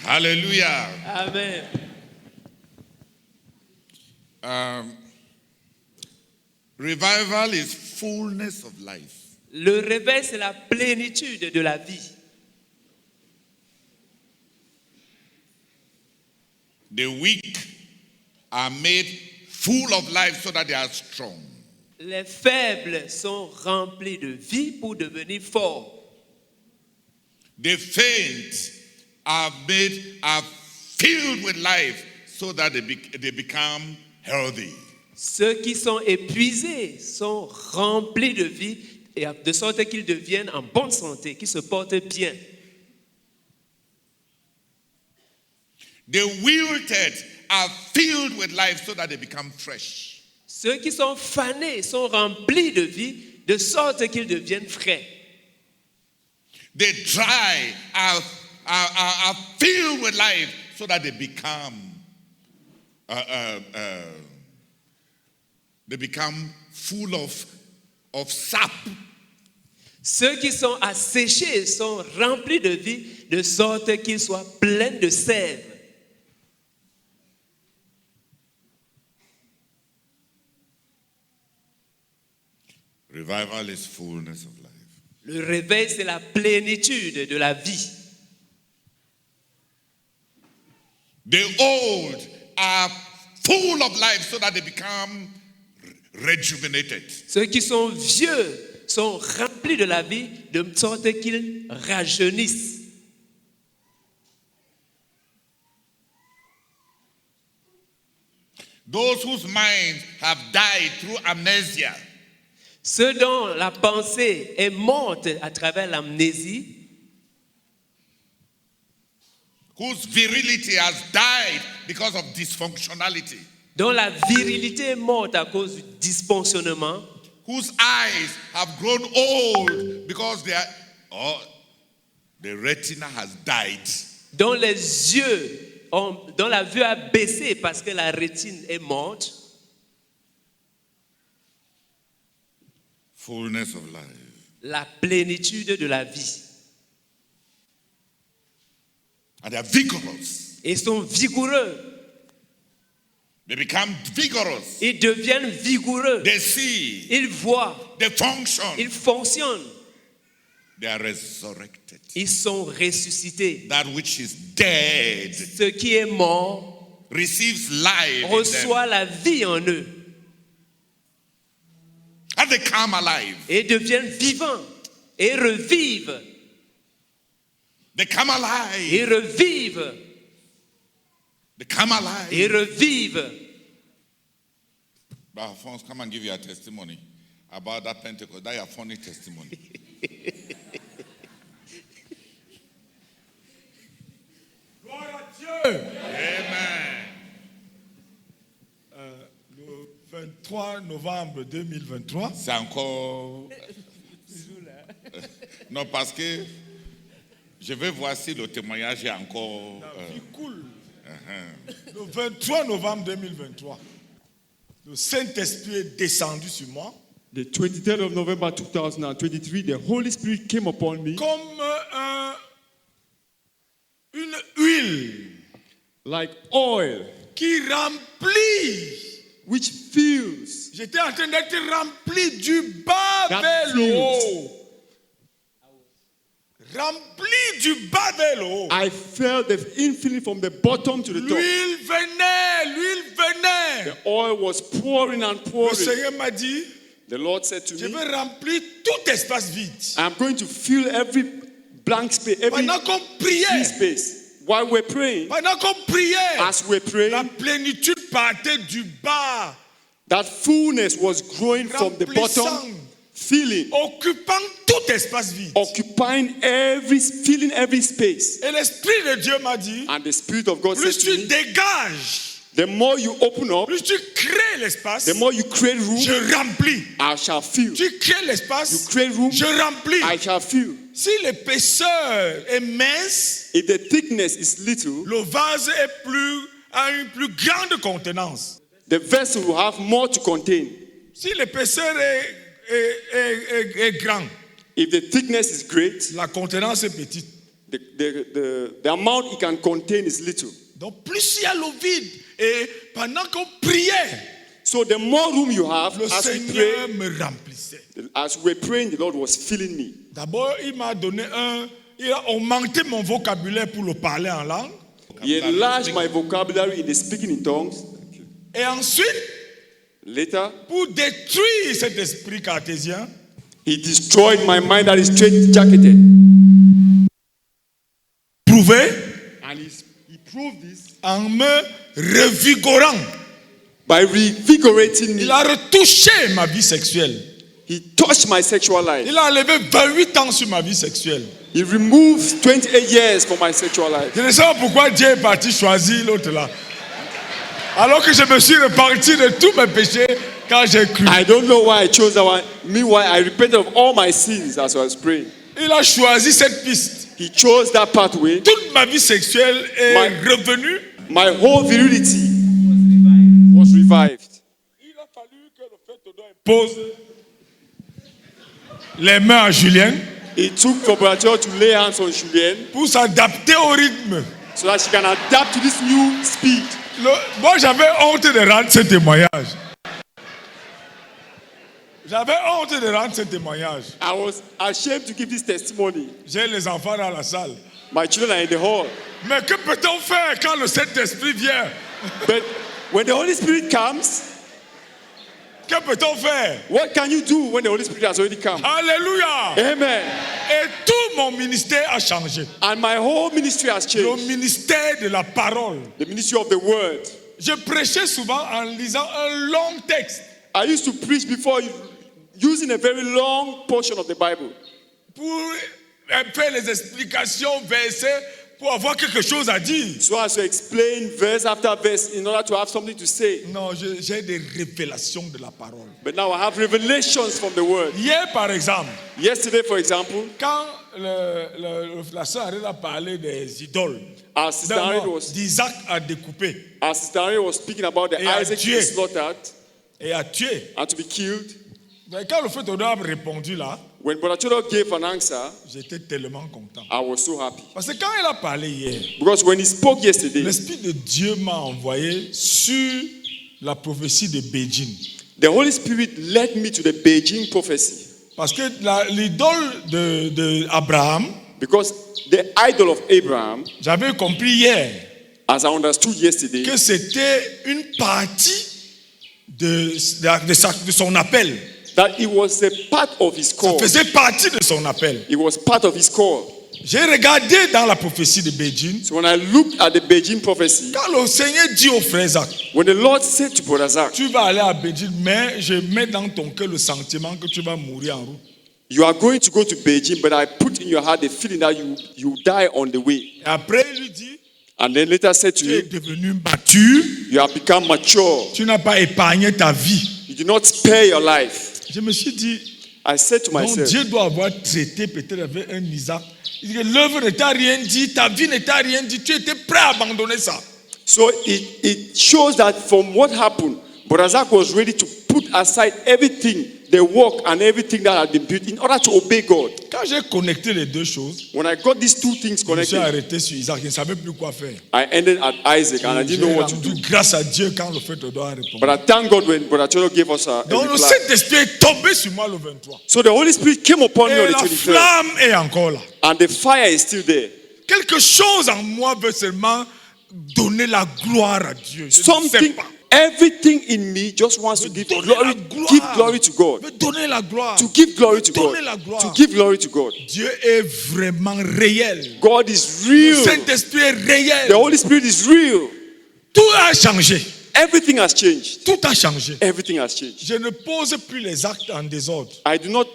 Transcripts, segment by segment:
Hallelujah. Amen. Revival is fullness of life. Le réveil, c'est la plénitude de la vie. The weak are made full of life so that they are strong. Les faibles sont remplis de vie pour devenir forts. The faint are filled with life so that they become healthy. Ceux qui sont épuisés sont remplis de vie et de sorte qu'ils deviennent en bonne santé, qu'ils se portent bien. The wilted are filled with life so that they become fresh. Ceux qui sont fanés sont remplis de vie de sorte qu'ils deviennent frais. The dry are filled with life so that they become full of sap. Ceux qui sont asséchés sont remplis de vie de sorte qu'ils soient pleins de sève. Revival is fullness of life. Le réveil, c'est la plénitude de la vie. The old are full of life so that they become rejuvenated. Ceux qui sont vieux sont remplis de la vie de sorte qu'ils rajeunissent. Those whose minds have died through amnesia. Ceux dont la pensée est morte à travers l'amnésie, whose virility has died because of dysfunctionality, dont la virilité est morte à cause du dysfonctionnement, whose eyes have grown old because the retina has died, dont les yeux, dont la vue a baissé parce que la rétine est morte. Fullness of life. La plénitude de la vie. And they are vigorous. Ils sont vigoureux. They become vigorous. Ils deviennent vigoureux. They see. Ils voient. They function. Ils fonctionnent. They are resurrected. Ils sont ressuscités. That which is dead, Ce qui est mort, receives life, reçoit la vie en eux. And they come alive. Et deviennent vivants. Et revivent. They come alive. Et revivent. They come alive. Et revivent. But Alphonse, come and give you a testimony about that Pentecost. That is a funny testimony. Gloire à Dieu. Amen. Le 23 novembre 2023. C'est encore... Non, parce que je vais voir si le témoignage est encore... La vie cool. Le 23 novembre 2023, le Saint-Esprit est descendu sur moi. The 23rd of November 2023, the Holy Spirit came upon me Comme une huile like oil, qui remplit. which fills. J'étais en train d'être rempli du bas That vers le fills. haut. Rempli du bas vers le haut. I felt the infilling from the bottom to the top. L'huile venait, l'huile venait. The oil was pouring and Le pouring. Seigneur m'a dit, The Lord said to je me, vais remplir tout espace vide. I'm going to fill every blank space, every Pendant qu'on free priait, space. While we're praying, pendant qu'on priait, as we're la praying, plénitude partait du bas, that fullness was growing from the bottom, remplissant, filling, occupant tout espace vide. occupying filling every space. Et l'Esprit de Dieu m'a dit, And the Spirit of God plus said to tu me, dégages, the more you open up, plus tu crées l'espace, the more you create room, je remplis. I shall fill. Tu crées You l'espace, create room, je remplis. I shall fill. Si l'épaisseur est mince, If the thickness is little, le vase est plus a une plus grande contenance. The vessel will have more to contain. Si l'épaisseur est grande, If the thickness is great, la contenance est petite. the amount it can contain is little. Donc plus il y a l'eau vide, et pendant qu'on priait, So the more room you have, le as we Seigneur pray, me remplissait. as we were praying, the Lord was filling me. D'abord, il m'a donné il a augmenté mon vocabulaire pour le parler en langue. He enlarged my vocabulary in the speaking in tongues. Et ensuite, Later, pour détruire cet esprit cartésien, he destroyed my mind that is straight-jacketed. prouvé And he proved this en me revigorant. by revigorating Il me. a retouché ma vie sexuelle. He touched my sexual life. Il a enlevé 28 ans sur ma vie sexuelle. He removed 28 years from my sexual life. Je ne sais pas pourquoi Dieu est parti choisir l'autre là. Alors que je me suis reparti de tous mes péchés quand j'ai cru. I don't know why I chose that one. Meanwhile, I repented of all my sins as I was praying. Il a choisi cette piste. He chose that pathway. Toute ma vie sexuelle est revenue. My whole virility was revived. Il a fallu que le fait pose les mains à Julien It took for Brother to lay hands on Julien pour s'adapter au rythme. so that she can adapt to this new speed. Moi, j'avais honte de rendre ce témoignage. J'avais honte de rendre ce témoignage. I was ashamed to give this testimony. J'ai les enfants dans la salle. My children are in the hall. Mais que peut-on faire quand le Saint-Esprit vient? But when the Holy Spirit comes, Que peut-on faire? what can you do when the Holy Spirit has already come? Alléluia! Amen. Et tout mon ministère a changé. And my whole ministry has Le changed. ministère de la parole. The ministry of the word. Je prêchais souvent en lisant un long texte I used to preach before using a very long portion of the Bible pour faire les explications, versets, pour avoir quelque chose à dire. so as to explain verse after verse in order to have something to say. Non, j'ai des révélations de la parole. But now I have revelations from the word. Hier, par exemple, Yesterday, for example, quand la sœur a parlé des idoles, our sister Harriet d'Isaac à découper was speaking about the Et à Isaac to tuer. be slaughtered et à tuer. and to be killed. Et quand le fait a répondu là, When Brother Chodo gave an answer, j'étais tellement content. I was so happy. Parce que quand elle a parlé hier, Because when he spoke yesterday, l'Esprit de Dieu m'a envoyé sur la prophétie de Beijing. the Holy Spirit led me to the Beijing prophecy. Parce que l'idole de Abraham, Because the idol of Abraham, j'avais compris hier as I understood yesterday, que c'était une partie de son appel. that it was a part of his Ça call. faisait partie de son appel. It was part of his call. J'ai regardé dans la prophétie de Beijing. So when I looked at the Beijing prophecy, Quand le Seigneur dit au frère Zach, when the Lord said to Brother Zach, tu vas aller à Beijing, mais je mets dans ton cœur le sentiment que tu vas mourir en route. you are going to go to Beijing, but I put in your heart the feeling that you die on the way. Et après, il lui dit, And then later said to tu es him, devenu mature, you have become mature. tu n'as pas épargné ta vie. You do not spare your life. Je me suis dit, I said to donc myself, Dieu doit avoir traité peut-être avec un Isaac. Il dit que l'œuvre ne t'a rien dit, ta vie ne t'a rien dit, tu étais prêt à abandonner ça. so it shows that from what happened, Brother Zach was ready to put aside everything, the work and everything that had been built in order to obey God. Quand j'ai connecté les deux choses, When I got these two things je me suis connected, arrêté sur Isaac, je ne savais plus quoi faire. I ended at Isaac and I J'ai didn't know what to do. rendu grâce à Dieu quand le fait doit répondre. But I thank God when Brother Chodo gave us a Donc le reply. Saint-Esprit est tombé sur moi le 23. So the Holy Spirit came upon me Et on the la 23rd. flamme est encore là. And the fire is still there. Quelque chose en moi veut seulement donner la gloire à Dieu. Je ne sais Something, pas. everything in me just wants to give Donner la glory to God. Veut donner la gloire. To give glory to God. Donner la gloire. To give glory to God. Dieu est vraiment réel. God is Le real. Saint-Esprit est réel. The Holy Spirit is real. Tout a changé. Everything has changed. Tout a changé. Everything has changed. Je ne pose plus les actes en désordre. I do not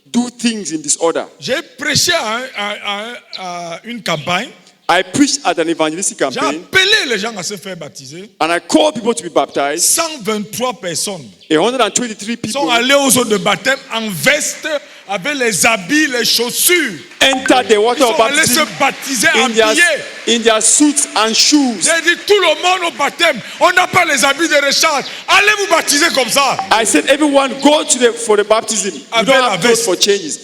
do things in disorder. J'ai prêché à une campagne. I preached at an evangelistic J'ai campaign appelé les gens à se faire baptiser. and I called people to be baptized. 123 personnes 123 sont people allés aux eaux de baptême en veste avec les habits, les chaussures. enter the Ils water sont of allés se baptism baptiser in habillés. their suits and shoes. J'ai dit tout le monde au baptême. On n'a pas les habits de recharge. Allez vous baptiser comme ça. I said, everyone, go for the baptism. You Avec don't la have clothes veste. for changes.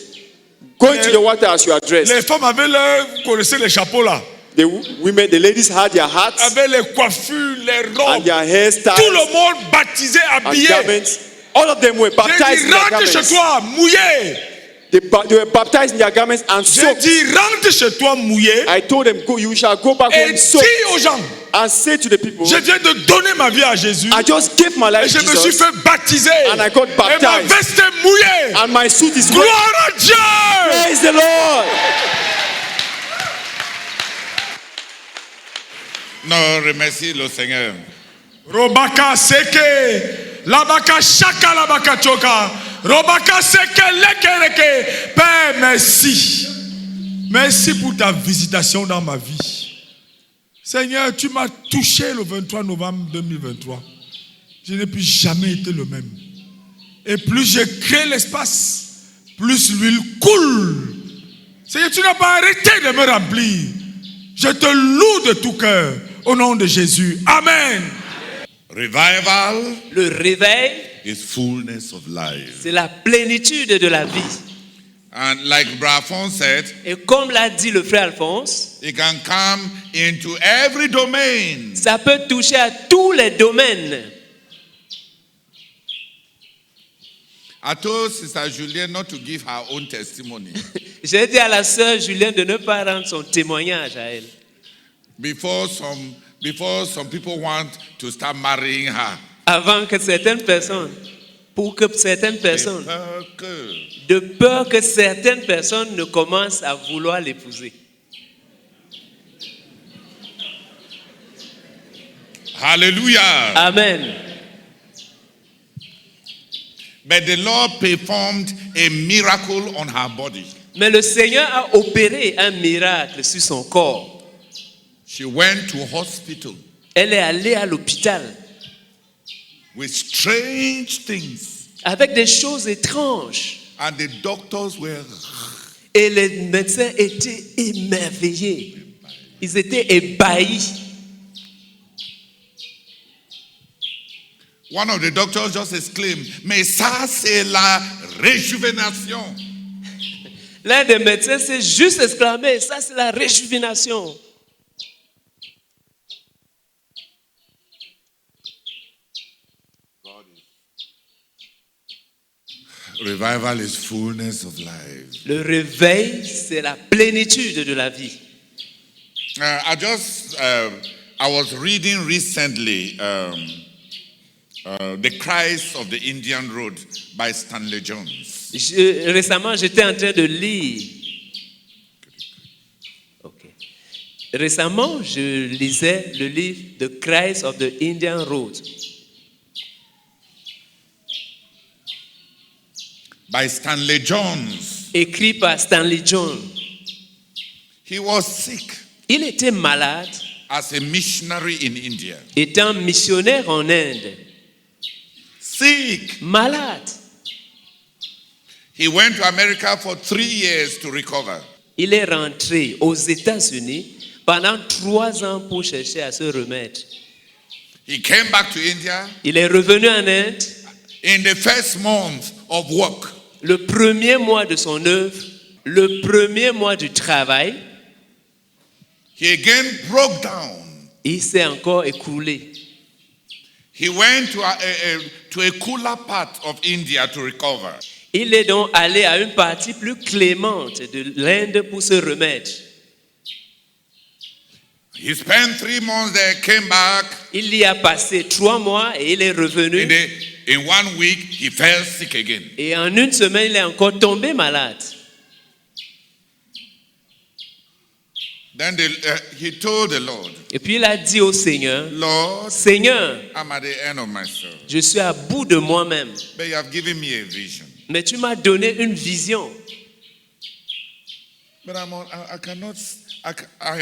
Go into the water as you are dressed. Les femmes avaient leur, vous connaissez les chapeaux là. The ladies had their hats Avec les coiffures, les and robes. their hairstyles Tout le monde baptisé, and habillé. garments. All of them were J'ai baptized dit in their rentre chez garments. toi, mouillé. They were baptized in their garments and J'ai soaked. dit rentre chez toi, mouillé. I told them, go, you shall go back Et home soaked, dis aux gens, and say to the people, je viens de donner ma vie à Jésus. I just gave my Et life je to me suis Jesus, fait baptiser. and I got Et ma baptized. veste est mouillée. And my suit is wet. Gloire à Dieu. Praise the Lord. Non, remercie le Seigneur. Robaka seke, labaka shaka labaka choka, robaka seke leke leke. Père, merci. Merci pour ta visitation dans ma vie. Seigneur, tu m'as touché le 23 novembre 2023. Je n'ai plus jamais été le même. Et plus je crée l'espace, plus l'huile coule. Seigneur, tu n'as pas arrêté de me remplir. Je te loue de tout cœur. Au nom de Jésus. Amen. Revival Le réveil, is fullness of life. c'est la plénitude de la vie. And like Brafon said, Et comme l'a dit le frère Alphonse, it can come into every domain. ça peut toucher à tous les domaines. I told Sister Julienne not to give her own testimony J'ai dit à la sœur Julienne de ne pas rendre son témoignage à elle. before some people want to start marrying her. Avant que certaines personnes, pour que certaines personnes, Que- de peur que certaines personnes ne commencent à vouloir l'épouser. Hallelujah. Amen. But the Lord performed a miracle on her body. Mais le Seigneur a opéré un miracle sur son corps. She went to hospital Elle est allée à l'hôpital with strange things. avec des choses étranges. And the doctors were Et les médecins étaient émerveillés. Ils étaient ébahis. one of the doctors just exclaimed, mais ça c'est la réjuvénation. L'un des médecins s'est juste exclamé, ça c'est la réjuvénation. Revival is fullness of life. Le réveil, c'est la plénitude de la vie. I was reading recently The Christ of the Indian Road by Stanley Jones. Récemment, j'étais en train de lire. Ok. Récemment, je lisais le livre The Christ of the Indian Road By Stanley Jones. écrit par Stanley Jones. He was sick Il était malade, as a missionary in India. étant missionnaire en Inde. Sick. Malade. He went to America for 3 years to recover. Il est rentré aux États-Unis pendant 3 ans pour chercher à se remettre. He came back to India Il est revenu en Inde in the first month of work. le premier mois de son œuvre, le premier mois du travail. He again broke down. Il s'est encore écroulé. He went to a cooler part of India to recover. Il est donc allé à une partie plus clémente de l'Inde pour se remettre. He spent 3 months there, came back. Il y a passé 3 mois et il est revenu. In 1 week, he fell sick again. Et en une semaine, il est encore tombé malade. Then he told the Lord, Et puis il a dit au Seigneur, Lord, Seigneur, I'm at the end of myself, je suis à bout de moi-même. but you have given me a vision. Mais tu m'as donné une vision. But I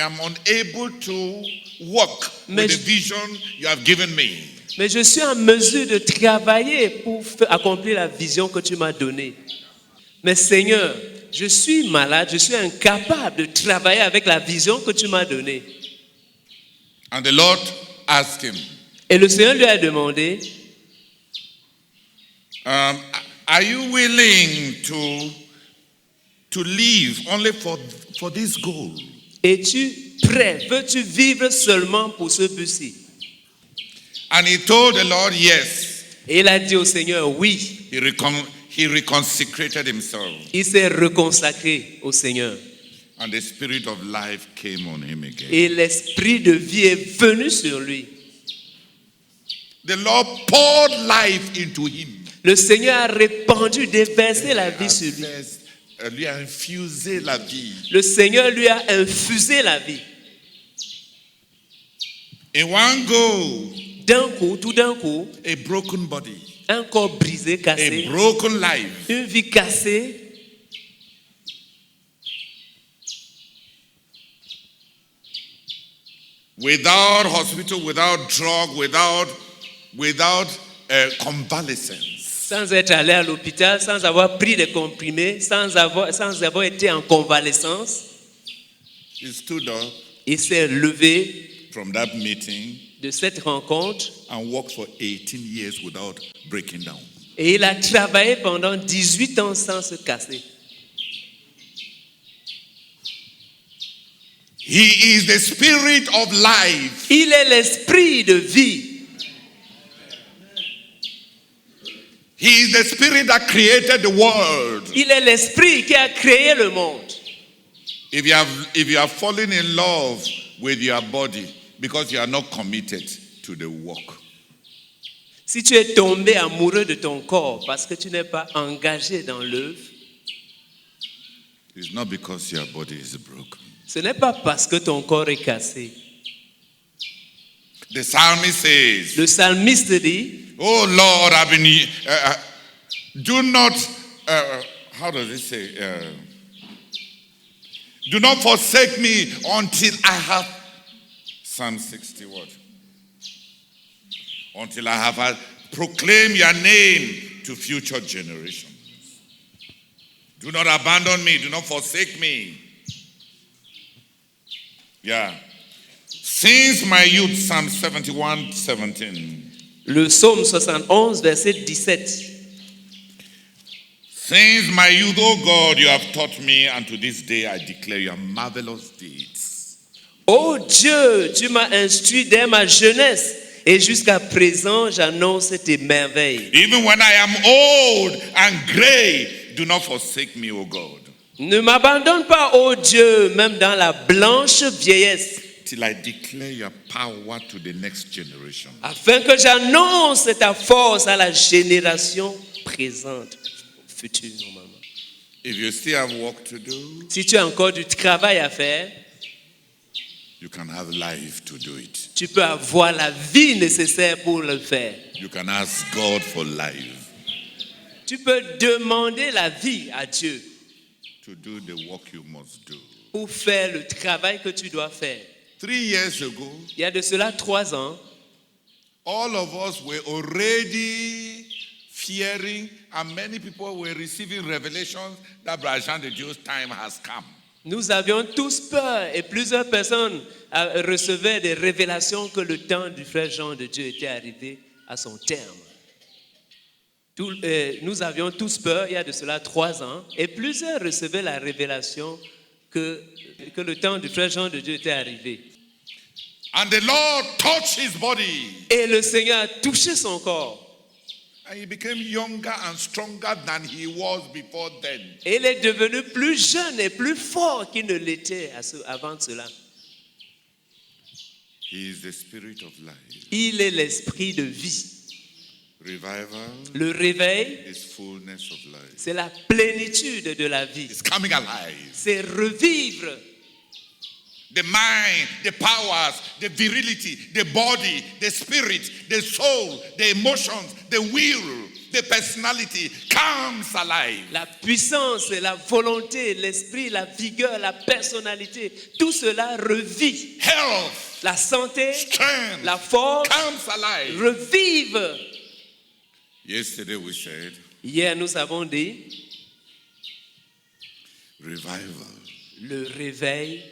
am unable to work Mais with the vision you have given me. Mais je suis en mesure de travailler pour accomplir la vision que tu m'as donnée. Mais Seigneur, je suis malade, je suis incapable de travailler avec la vision que tu m'as donnée. And the Lord asked him, Et le Seigneur lui a demandé, are you willing to live only for this goal? es-tu prêt? Veux-tu vivre seulement pour ce but-ci? And he told the Lord yes. Et il a dit au Seigneur, oui. He reconsecrated himself. Il s'est reconsacré au Seigneur. And the spirit of life came on him again. Et l'esprit de vie est venu sur lui. The Lord poured life into him. Le Seigneur a répandu, déversé la vie sur lui. Lui a infusé la vie. Le Seigneur lui a infusé la vie. In one go, D'un coup, tout d'un coup, a broken body, un corps brisé, a cassé, broken life, une vie cassée, without hospital, without drug, without convalescence. sans être allé à l'hôpital, sans avoir pris des comprimés, sans avoir été en convalescence. He stood up Il s'est levé from that meeting de cette rencontre and worked for 18 years without breaking down. et il a travaillé pendant 18 ans sans se casser. He is the spirit of life. Il est l'esprit de vie. He is the spirit that created the world. Il est l'esprit qui a créé le monde. If you are falling in love with your body because you are not committed to the work, Si tu es tombé amoureux de ton corps parce que tu n'es pas engagé dans l'œuvre, it's not because your body is broken. ce n'est pas parce que ton corps est cassé. The psalmist says, Le psalmiste dit, "Oh Lord, I've been. Do not. How does it say? Do not forsake me until I have." Psalm 60. What? Until I have proclaimed your name to future generations. Do not abandon me. Do not forsake me. Yeah. Since my youth, Psalm 71, 17. le psaume 71, verset 17. Since my youth, O God, you have taught me, and to this day I declare your marvelous deeds. Ô Dieu, tu m'as instruit dès ma jeunesse et jusqu'à présent j'annonce tes merveilles. Even when I am old and gray, do not forsake me, O God, Ne m'abandonne pas, ô Dieu, même dans la blanche vieillesse, till I declare your power to the next generation. afin que j'annonce ta force à la génération présente, future normalement. If you still have work to do, Si tu as encore du travail à faire, you can have life to do it. tu peux avoir la vie nécessaire pour le faire. You can ask God for life Tu peux demander la vie à Dieu to do the work you must do. pour faire le travail que tu dois faire. 3 years ago, Il y a de cela 3 ans, all of us were already fearing, and many people were receiving revelations that Brajah de Dieu's time has come. nous avions tous peur et plusieurs personnes recevaient des révélations que le temps du frère Jean de Dieu était arrivé à son terme. Nous avions tous peur, il y a de cela 3 ans, et plusieurs recevaient la révélation que le temps du frère Jean de Dieu était arrivé. And the Lord touched his body, Et le Seigneur a touché son corps. and he became younger and stronger than he was before then. Et il est devenu plus jeune et plus fort qu'il ne l'était avant cela. He is the spirit of life. Il est l'esprit de vie. Revival Le réveil, is fullness of life. c'est la plénitude de la vie. It's coming alive. C'est revivre The mind, the powers, the virility, the body, the spirit, the soul, the emotions, the will, the personality comes alive. la puissance, la volonté, l'esprit, la vigueur, la personnalité. Tout cela revit. Health, La santé, strength la force comes alive. revivent. Yesterday we said, Hier, nous avons dit, Revival Le réveil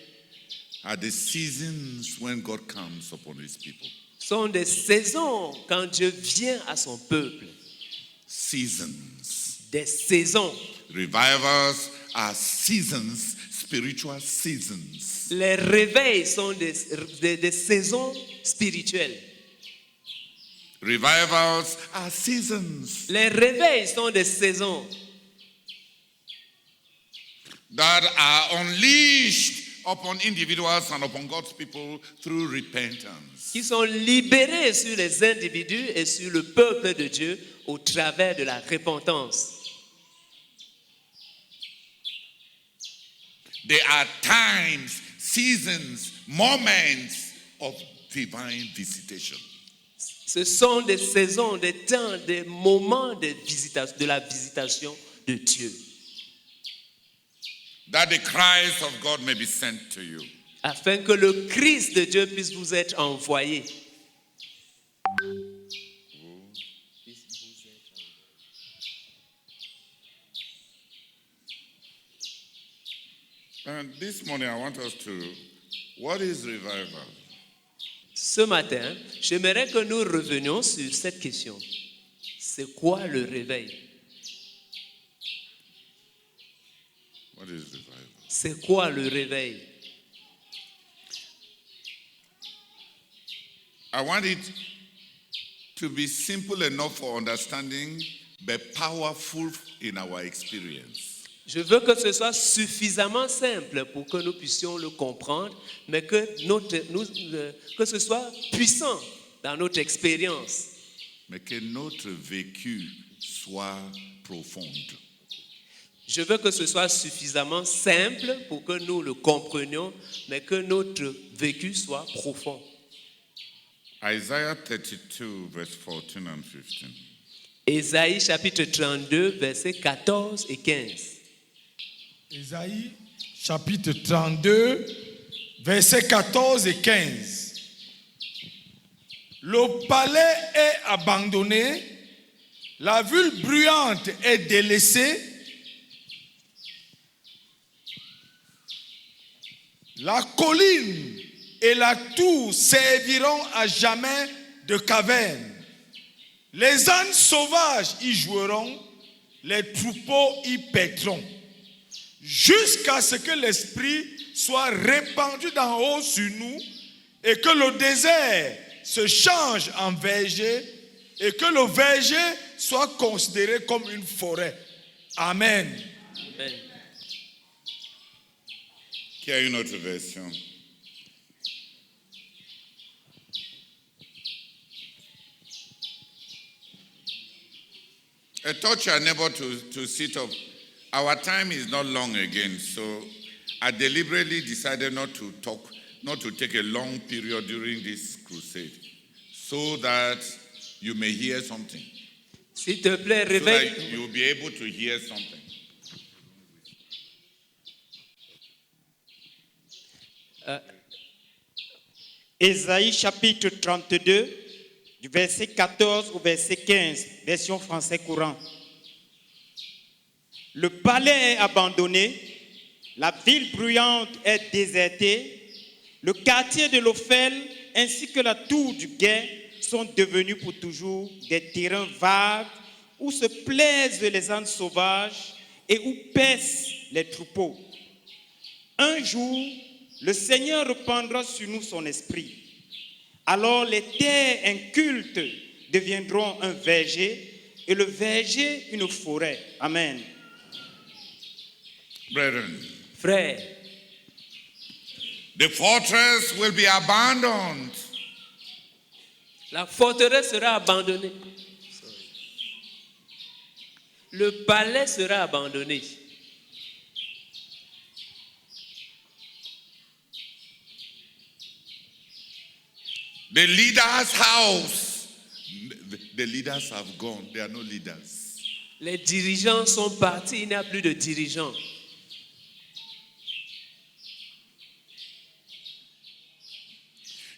are the seasons when God comes upon his people. sont des saisons quand Dieu vient à son peuple. Seasons. Des saisons. Revivals are seasons, spiritual seasons. Les réveils sont des saisons spirituelles. Revivals are seasons Les réveils sont des saisons that are unleashed upon individuals and upon God's people through repentance. qui sont libérés sur les individus et sur le peuple de Dieu au travers de la repentance. There are times, seasons, moments of divine visitation. Ce sont des saisons, des temps, des moments de la visitation de Dieu, That the Christ of God may be sent to you. afin que le Christ de Dieu puisse vous être envoyé. And this morning I want us to, what is revival? Ce matin, j'aimerais que nous revenions sur cette question. C'est quoi le réveil? What is revival? C'est quoi le réveil? I want it to be simple enough for understanding, but powerful in our experience. Je veux que ce soit suffisamment simple pour que nous puissions le comprendre, mais que ce soit puissant dans notre expérience. Mais que notre vécu soit profond. Je veux que ce soit suffisamment simple pour que nous le comprenions, mais que notre vécu soit profond. Isaiah 32, verse 14 and 15. Ésaïe chapitre 32, versets 14 et 15. Ésaïe, chapitre 32, versets 14 et 15. Le palais est abandonné, la ville bruyante est délaissée, la colline et la tour serviront à jamais de caverne. Les ânes sauvages y joueront, les troupeaux y paîtront, jusqu'à ce que l'Esprit soit répandu d'en haut sur nous et que le désert se change en verger et que le verger soit considéré comme une forêt. Amen. Amen. Qui a une autre version? Touch your neighbor to sit up. Our time is not long again, so I deliberately decided not to take a long period during this crusade, so that you may hear something. S'il te plaît, So réveille. that you'll be able to hear something. Ésaïe chapitre 32, du verset 14 au verset 15, version français courant. Le palais est abandonné, la ville bruyante est désertée, le quartier de l'Ophel ainsi que la tour du guet sont devenus pour toujours des terrains vagues où se plaisent les ânes sauvages et où paissent les troupeaux. Un jour, le Seigneur répandra sur nous son esprit. Alors les terres incultes deviendront un verger et le verger une forêt. Amen. Brethren, Frère, the fortress will be abandoned. la forteresse sera abandonnée. Le palais sera abandonné. The leader's house, the leaders have gone. There are no leaders. Les dirigeants sont partis, il n'y a plus de dirigeants.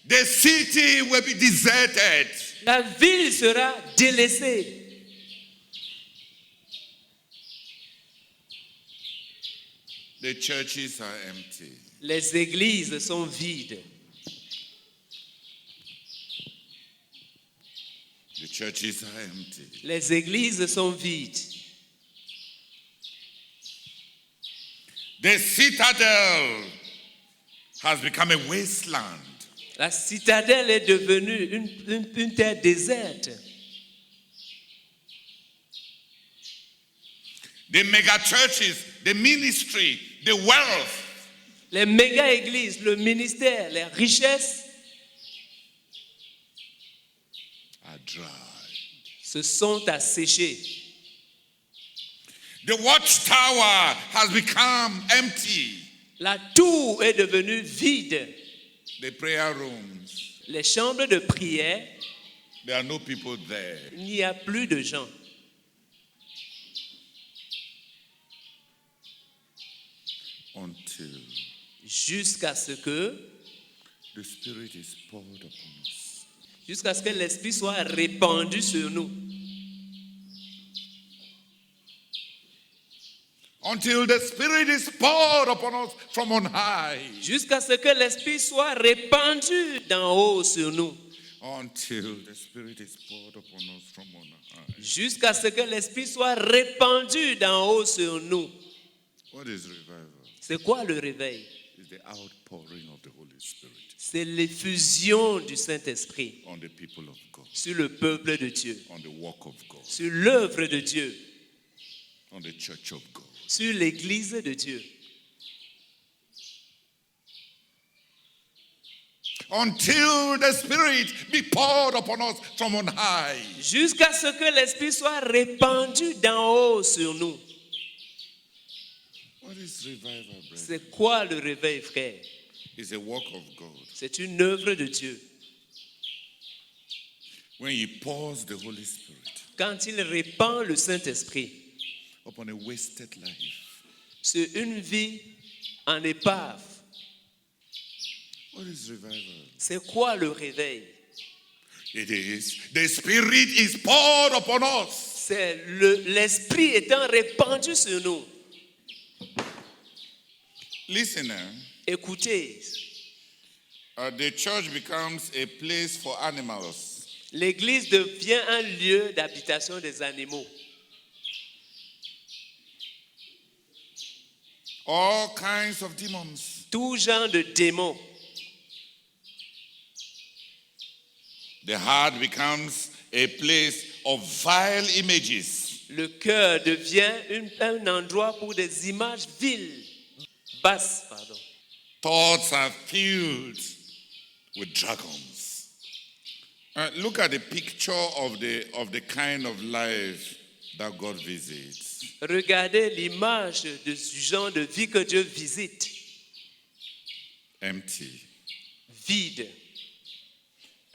The city will be deserted. La ville sera délaissée. The churches are empty. Les églises sont vides. The churches are empty. Les églises sont vides. The citadel has become a wasteland. La citadelle est devenue une terre déserte. The mega churches, the ministry, the wealth Les méga-églises, le ministère, les richesses are dry. se sont asséchées. The watchtower has become empty. La tour est devenue vide. The prayer rooms, Les chambres de prière, there are no people there. il n'y a plus de gens. Until Jusqu'à ce que the Spirit is poured upon us. jusqu'à ce que l'Esprit soit répandu sur nous. Until the Spirit is poured upon us from on high. Jusqu'à ce que l'Esprit soit répandu d'en haut sur nous. Until the Spirit is poured upon us from on high. Jusqu'à ce que l'Esprit soit répandu d'en haut sur nous. What is revival? C'est quoi le réveil? It's the outpouring of the Holy Spirit C'est l'effusion du Saint-Esprit on the people of God, sur le peuple de Dieu, on the work of God, sur l'œuvre de Dieu, on the church of God. sur l'Église de Dieu. Until the Spirit be poured upon us from on high. Jusqu'à ce que l'Esprit soit répandu d'en haut sur nous. What is revival, brother? C'est quoi le réveil, frère? It's a work of God. C'est une œuvre de Dieu. When He pours the Holy Spirit Quand il répand le Saint-Esprit upon a wasted life. sur une vie en épave. What is revival? C'est quoi le réveil? It is the Spirit is poured upon us. C'est l'Esprit étant répandu sur nous. Listen, Écoutez, the church becomes a place for animals. l'Église devient un lieu d'habitation des animaux. All kinds of demons. Tout genre de démons. The heart becomes a place of vile images. Le cœur devient un endroit pour des images viles, basses, pardon. Thoughts are filled with dragons. Look at the picture of the kind of life that God visits. Regardez l'image du genre de vie que Dieu visite. Empty. Vide.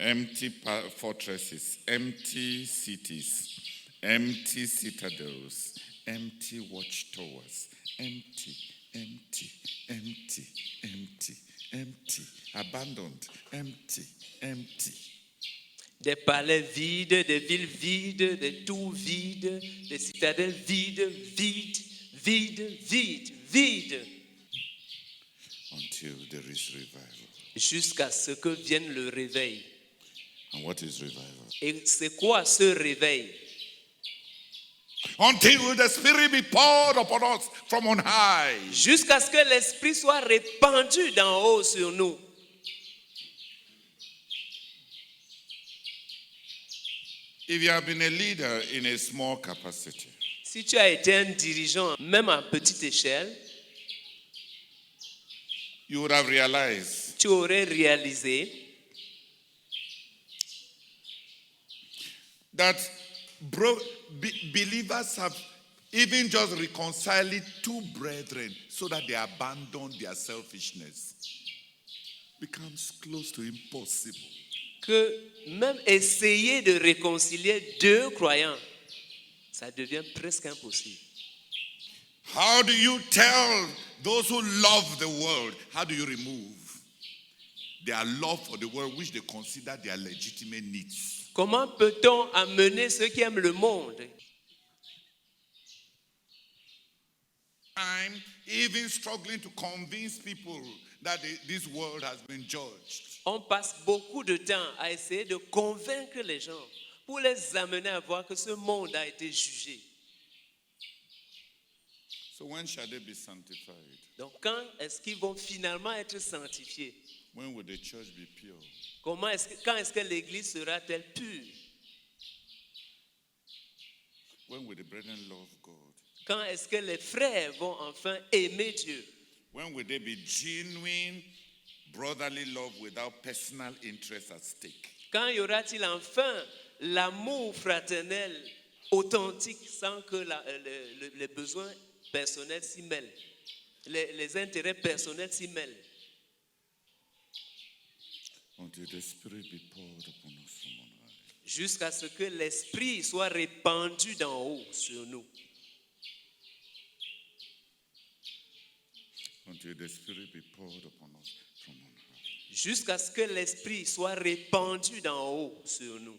Empty fortresses, empty cities, empty citadels, empty watchtowers, empty, empty, empty, empty, empty, abandoned, empty, empty. Des palais vides, des villes vides, des tours vides, des citadelles vides, vides, vides, vides, vides. Until there is revival. Jusqu'à ce que vienne le réveil. And what is revival? Et c'est quoi ce réveil? Until the Spirit be poured upon us from on high. Jusqu'à ce que l'Esprit soit répandu d'en haut sur nous. If you have been a leader in a small capacity, Si tu as été un dirigeant, même à petite échelle, you would have realized tu aurais réalisé that believers have even just reconciled two brethren so that they abandon their selfishness becomes close to impossible. que même essayer de réconcilier deux croyants, ça devient presque impossible. How do you tell those who love the world, how do you remove their love for the world which they consider their legitimate needs? Comment peut-on amener ceux qui aiment le monde time even struggling to convince people that this world has been judged. On passe beaucoup de temps à essayer de convaincre les gens pour les amener à voir que ce monde a été jugé. So when shall they be sanctified? Donc quand est-ce qu'ils vont finalement être sanctifiés? When will the church be pure? Quand est-ce que l'Église sera-t-elle pure? When will the brethren love God? Quand est-ce que les frères vont enfin aimer Dieu? When will there be genuine brotherly love without personal interest at stake? Quand y aura-t-il enfin l'amour fraternel authentique sans que les besoins personnels s'y mêlent, les intérêts personnels s'y mêlent? Until the Spirit be poured upon us from on high. Jusqu'à ce que l'Esprit soit répandu d'en haut sur nous. Until the Spirit be poured upon us from on high. Jusqu'à ce que l'Esprit soit répandu d'en haut sur nous.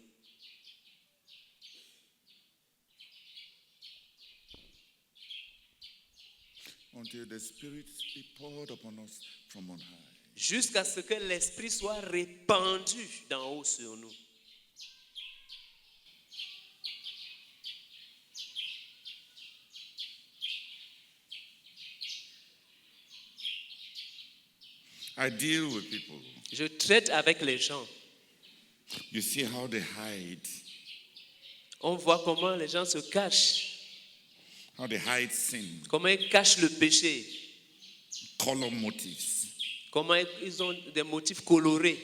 Until the Spirit be poured upon us from on high. Jusqu'à ce que l'Esprit soit répandu d'en haut sur nous. I deal with people. Je traite avec les gens. You see how they hide, On voit comment les gens se cachent, how they hide sin, comment ils cachent le péché, color motives. comment ils ont des motifs colorés,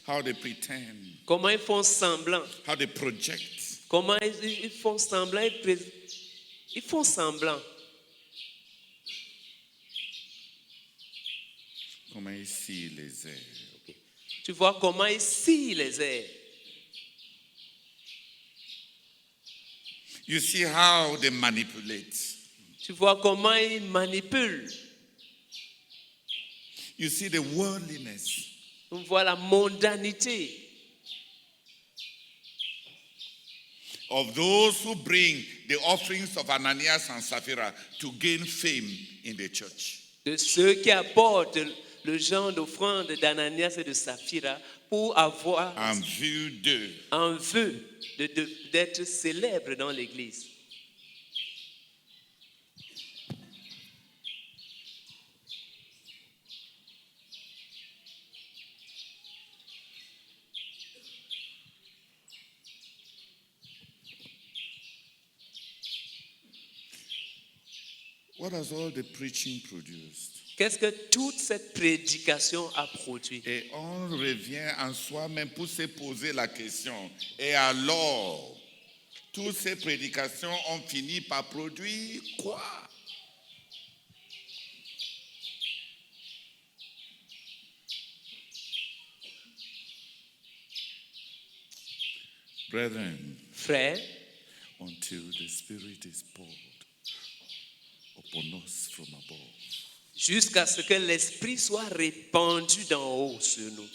How they pretend, comment ils font semblant, how they project. comment ils font semblant, ils font semblant. Comment ils scient les airs. Tu vois comment ils scient les airs. You see how they manipulate. Tu vois comment ils manipulent. You see the worldliness. On voit la mondanité Of those who bring the offerings of Ananias and Sapphira to gain fame in the church. de ceux qui apportent le genre d'offrande d'Ananias et de Saphira pour avoir En vue d'eux. en vue d'être célèbres dans l'Église. What has all the preaching produced? Qu'est-ce que toute cette prédication a produit? Et on revient en soi-même pour se poser la question. Et alors, toutes ces prédications ont fini par produire quoi? Brethren, Frères, until the Spirit is poured upon us from above. jusqu'à ce que l'Esprit soit répandu d'en haut sur nous.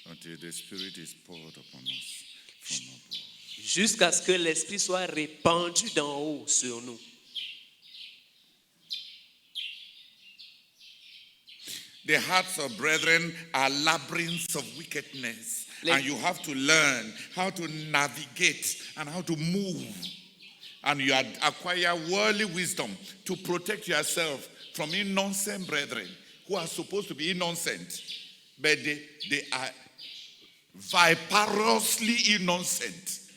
Until the Spirit is poured upon us from above. Jusqu'à ce que l'Esprit soit répandu d'en haut sur nous. The hearts of brethren are labyrinths of wickedness. And you have to learn how to navigate and how to move. And you acquire worldly wisdom to protect yourself from innocent brethren who are supposed to be innocent. But they are viparously innocent.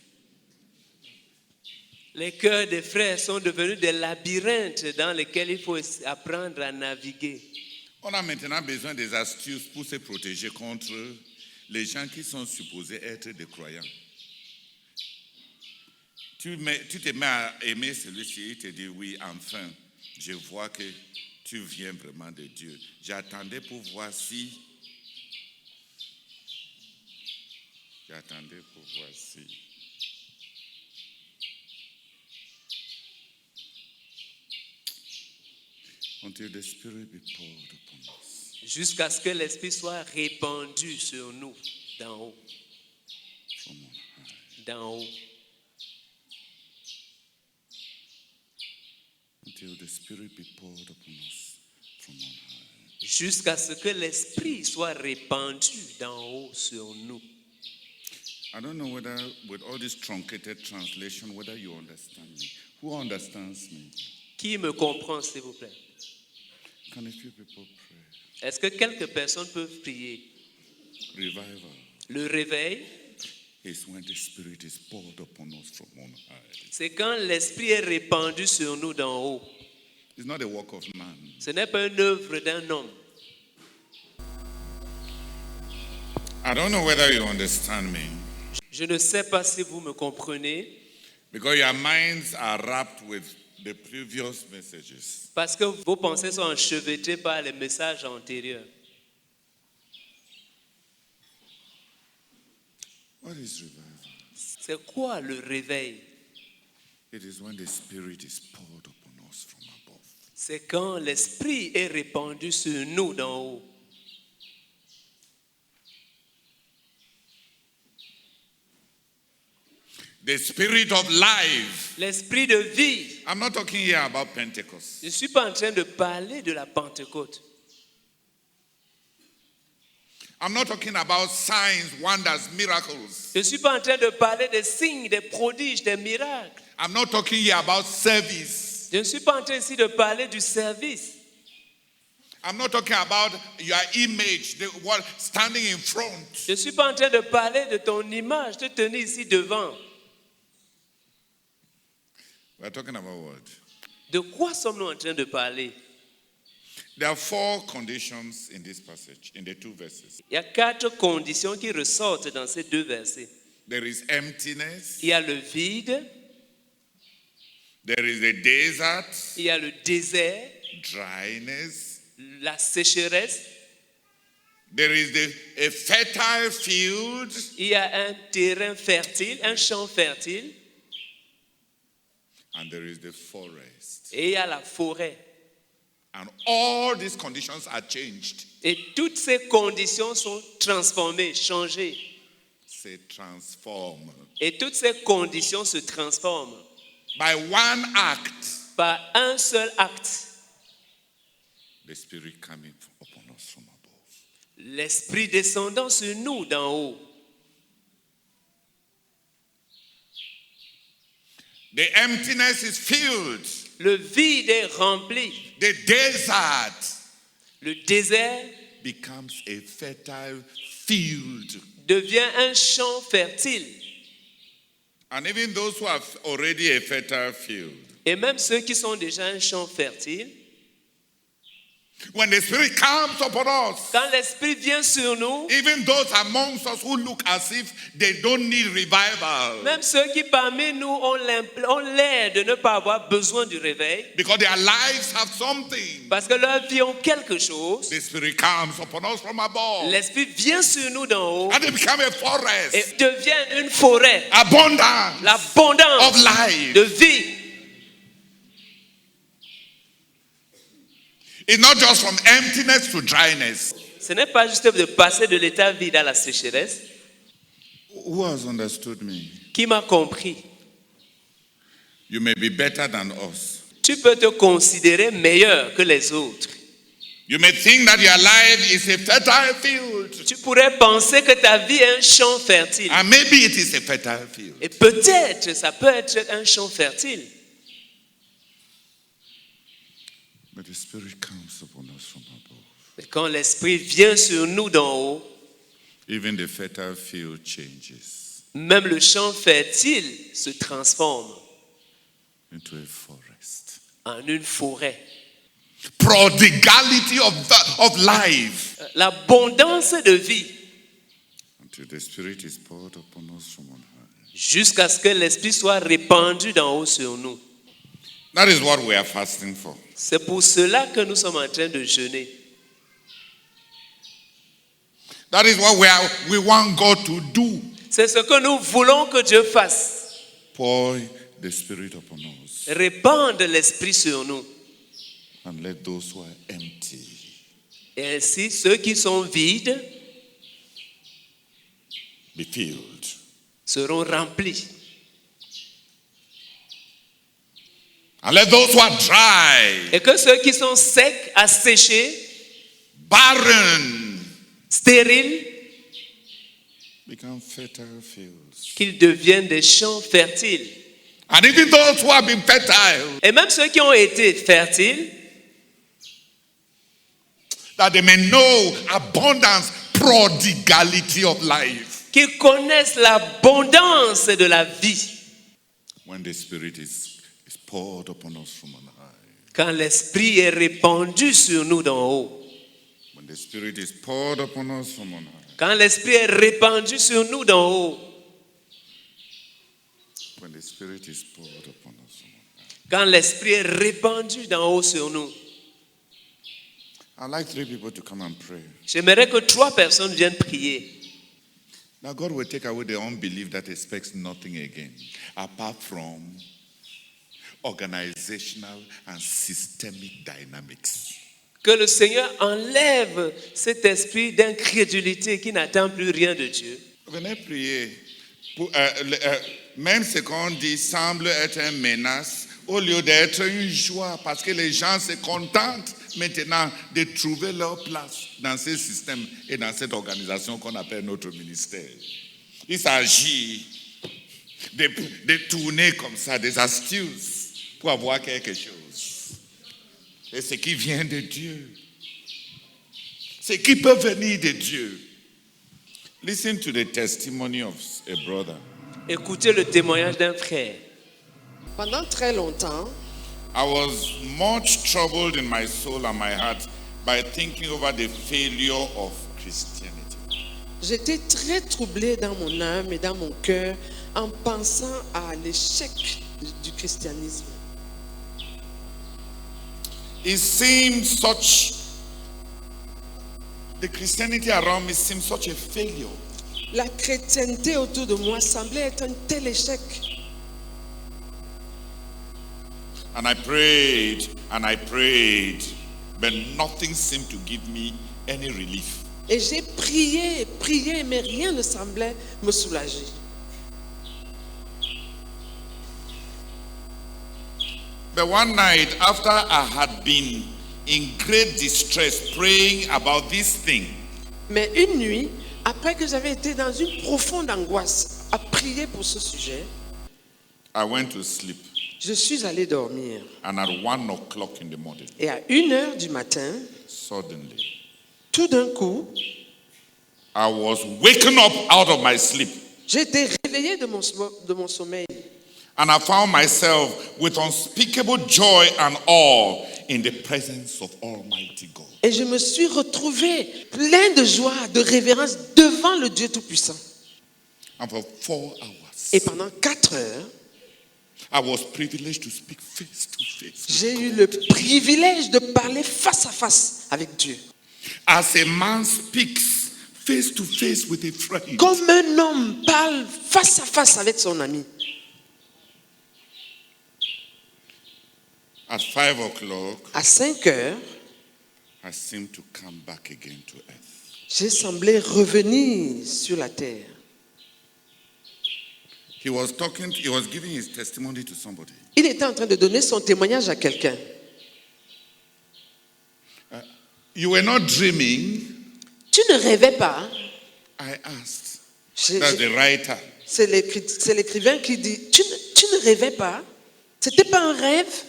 Les cœurs des frères sont devenus des labyrinthes dans lesquels il faut apprendre à naviguer. On a maintenant besoin des astuces pour se protéger contre les gens qui sont supposés être des croyants. Tu te mets à aimer celui-ci, il te dit oui, enfin, je vois que tu viens vraiment de Dieu. J'attendais pour voir si. J'attendais pour voir si. until the Spirit be poured upon us jusqu'à ce que l'Esprit soit répandu sur nous, d'en haut, from on high. d'en haut. Until the Spirit be poured upon us from on high. Jusqu'à ce que l'Esprit soit répandu d'en haut sur nous. I don't know whether, with all this truncated translation, whether you understand me. Who understands me? Qui me comprend, s'il vous plaît? Can a few people pray? Est-ce que quelques personnes peuvent prier? Revival Le réveil, is when the Spirit is poured upon us from on high. c'est quand l'Esprit est répandu sur nous d'en haut. It's not a work of man. Ce n'est pas une œuvre d'un homme. I don't know whether you understand me. Je ne sais pas si vous me comprenez, Because your minds are wrapped with the previous messages. parce que vos pensées sont enchevêtrées par les messages antérieurs. What is revival? C'est quoi le réveil? It is when the Spirit is poured upon us from above. C'est quand l'Esprit est répandu sur nous d'en haut. The Spirit of life. L'Esprit de vie. I'm not talking here about Pentecost. Je ne suis pas en train de parler de la Pentecôte. I'm not talking about signs, wonders, miracles. Je ne suis pas en train de parler des signes, des prodiges, des miracles. I'm not talking here about service. Je ne suis pas en train ici de parler du service. I'm not talking about your image, the one standing in front. Je ne suis pas en train de parler de ton image, de tenir ici devant. We're talking about what? De quoi sommes-nous en train de parler? There are 4 conditions in this passage, in the 2 verses. Il y a 4 conditions qui ressortent dans ces 2 versets. There is emptiness, Il y a le vide, there is the desert, il y a le désert, dryness, la sécheresse, there is a fertile field, il y a un terrain fertile, un champ fertile, and there is the forest. et il y a la forêt. And all these conditions are changed. Et toutes ces conditions sont transformées, changées. Say transform. Et toutes ces conditions se transforment By one act, par un seul acte. the Spirit coming upon us from above. L'Esprit descendant sur nous d'en haut. The emptiness is filled. Le vide est rempli. The desert Le désert becomes a fertile field. devient un champ fertile. And even those who have already a fertile field, Et même ceux qui sont déjà un champ fertile, when the Spirit comes upon us, quand l'Esprit vient sur nous, even those amongst us who look as if they don't need revival, même ceux qui parmi nous ont l'air de ne pas avoir besoin du réveil, because their lives have something, parce que leur vie ont quelque chose, the Spirit comes upon us from above. l'Esprit vient sur nous d'en haut And they become a et forest, devient une forêt, abundance l'abondance of life. de vie. It's not just from emptiness to dryness. Ce n'est pas juste de passer de l'état vide à la sécheresse. Who has understood me? Qui m'a compris? You may be better than us. Tu peux te considérer meilleur que les autres. You may think that your life is a fertile field. Tu pourrais penser que ta vie est un champ fertile. And maybe it is a fertile field. Et peut-être ça peut être un champ fertile. But the Spirit comes upon us from above. Mais quand l'Esprit vient sur nous d'en haut, Even the fertile field changes même le champ fertile se transforme into a forest. en une forêt. Prodigality of life. L'abondance de vie, Until the Spirit is poured upon us from on high. jusqu'à ce que l'Esprit soit répandu d'en haut sur nous. That is what we are fasting for. C'est pour cela que nous sommes en train de jeûner. That is what we want God to do. C'est ce que nous voulons que Dieu fasse. Pour the Spirit upon us. Répandre l'Esprit sur nous. And let those who are empty Et ainsi, ceux qui sont vides be filled. seront remplis. And let those who are dry, Et que ceux qui sont secs, asséchés, barren, stériles, become fertile fields. qu'ils deviennent des champs fertiles. And even those who have been fertile, Et même ceux qui ont été fertiles, that they may know abundance, prodigality of life. qu'ils connaissent l'abondance de la vie. When the Spirit is poured upon us from on high. Quand l'Esprit est répandu sur nous d'en haut. When the Spirit is poured upon us from on high. Quand l'Esprit est répandu sur nous d'en haut. When the Spirit is poured upon us from on high. Quand l'Esprit est répandu d'en haut sur nous. I'd like 3 people to come and pray. J'aimerais que 3 personnes viennent prier. Now God will take away the unbelief that expects nothing again, apart from organizational and systemic dynamics. Que le Seigneur enlève cet esprit d'incrédulité qui n'attend plus rien de Dieu. Venez prier. Même ce qu'on dit semble être une menace, au lieu d'être une joie, parce que les gens se contentent maintenant de trouver leur place dans ce système et dans cette organisation qu'on appelle notre ministère. Il s'agit de tourner comme ça, des astuces pour avoir quelque chose. Et ce qui vient de Dieu, ce qui peut venir de Dieu. Listen to the testimony of a brother. Écoutez le témoignage d'un frère. Pendant très longtemps, I was much troubled in my soul and my heart by thinking over the failure of Christianity. j'étais très troublée dans mon âme et dans mon cœur en pensant à l'échec du christianisme. It seemed the Christianity around me seemed such a failure. La chrétienté autour de moi semblait être un tel échec. And I prayed and I prayed, but nothing seemed to give me any relief. Et j'ai prié, prié, mais rien ne semblait me soulager. But one night, after I had been in great distress praying about this thing, Mais une nuit, après que j'avais été dans une profonde angoisse à prier pour ce sujet, I went to sleep. je suis allé dormir. And at 1 o'clock in the morning, Et à 1h du matin, suddenly, tout d'un coup, I was waken up out of my sleep. j'ai été réveillé de mon sommeil. And I found myself with unspeakable joy and awe in the presence of Almighty God. Et je me suis retrouvé plein de joie, de révérence devant le Dieu Tout-Puissant. And for 4 hours, Et pendant 4 heures, I was privileged to speak face to face. j'ai eu le privilège de parler face à face avec Dieu. As a man speaks face to face with a friend. Comme un homme parle face à face avec son ami. At 5 o'clock, À 5 heures, I seemed to come back again to earth. j'ai semblé revenir sur la terre. He was giving his testimony to somebody. Il était en train de donner son témoignage à quelqu'un. You were not dreaming, Tu ne rêvais pas. I asked. J'ai- That's the writer. C'est l'écrivain qui dit, tu ne rêvais pas. C'était pas un rêve.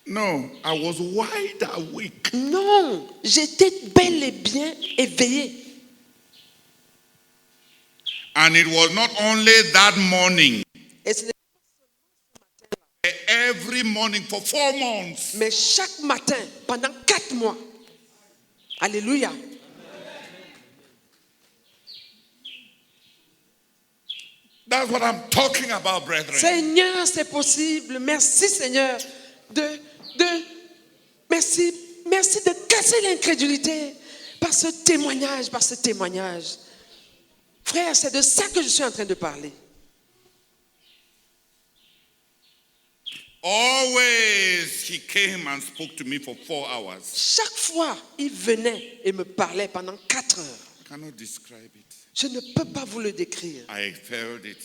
No, I was wide awake. Non, j'étais bel et bien éveillé. And it was not only that morning, Et ce n'est- every morning for 4 months. mais chaque matin, pendant 4 mois. Alléluia. That's what I'm talking about, brethren. Seigneur, c'est possible. Merci, Seigneur, merci de casser l'incrédulité par ce témoignage, Frère, c'est de ça que je suis en train de parler. Always he came and spoke to me for 4 hours. Chaque fois, il venait et me parlait pendant 4 heures. I cannot describe it. Je ne peux pas vous le décrire. I felt it.